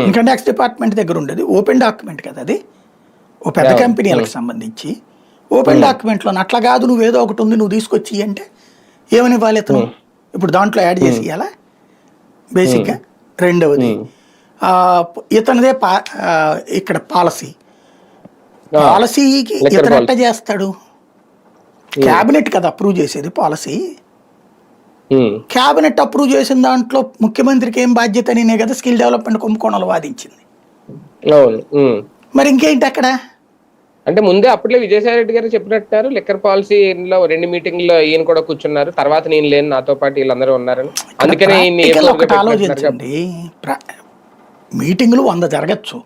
Income tax department దగ్గర ఉండేది open document కదా అది, ఓ పెద్ద కంపెనీలకు సంబంధించి ఓపెన్ డాక్యుమెంట్లో అట్లా కాదు నువ్వు ఏదో ఒకటి ఉంది నువ్వు తీసుకొచ్చి అంటే ఏమని ఇవ్వాలి ఇతను? ఇప్పుడు దాంట్లో యాడ్ చేసి ఇవ్వాలా బేసిక్గా. రెండవది ఇతనిదే ఇక్కడ పాలసీకి ఇతను ఎట్ట చేస్తాడు? క్యాబినెట్ కదా అప్రూవ్ చేసేది పాలసీ. క్యాబినెట్ అప్రూవ్ చేసిన దాంట్లో ముఖ్యమంత్రికి ఏం బాధ్యత అనే కదా స్కిల్ డెవలప్మెంట్ కుంభకోణాలు వాదించింది. మరి ఇంకేంటి అక్కడ? అంటే ముందే అప్పట్లో విజయసాయి రెడ్డి గారు చెప్పినట్టారు లిక్కర్ పాలసీలో 2 మీటింగ్లో ఈయన కూడా కూర్చున్నారు, తర్వాత నేను లేను నాతో పాటు వీళ్ళందరూ ఉన్నారని. అందుకనే ఒకటి ఆలోచించండి, మీటింగులు 100 జరగచ్చు,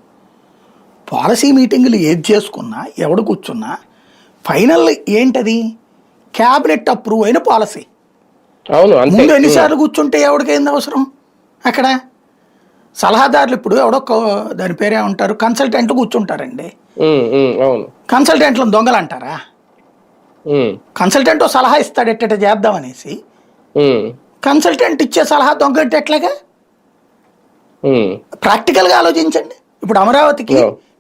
పాలసీ మీటింగులు ఏది చేసుకున్నా ఎవడు కూర్చున్నా ఫైనల్ ఏంటది? క్యాబినెట్ అప్రూవ్ అయిన పాలసీ. అవును, ముందు ఎన్నిసార్లు కూర్చుంటే ఎవడికైంది అవసరం? అక్కడ సలహాదారులు ఇప్పుడు ఎవడో దాని పేరే ఉంటారు కన్సల్టెంట్లు కూర్చుంటారండి. కన్సల్టెంట్లను దొంగలు అంటారా? కన్సల్టెంట్ సలహా ఇస్తాడు ఎట్ట చేద్దామనేసి, కన్సల్టెంట్ ఇచ్చే సలహా దొంగ ఎట్లాగా? ప్రాక్టికల్గా ఆలోచించండి. ఇప్పుడు అమరావతికి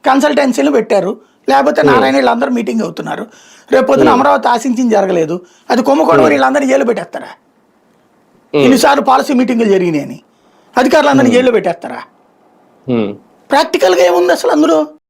కన్సల్టెన్సీలు పెట్టారు, లేకపోతే నారాయణ వీళ్ళందరూ మీటింగ్ అవుతున్నారు, రేపు పొద్దున అమరావతి ఆశించింది జరగలేదు, అది కుంభకోణం వీళ్ళందరినీ జైలు పెట్టేస్తారా? ఎన్నిసార్లు పాలసీ మీటింగులు జరిగినాయని అధికారులందరినీ జైల్లో పెట్టేస్తారా? ప్రాక్టికల్గా ఏముంది అసలు అందులో?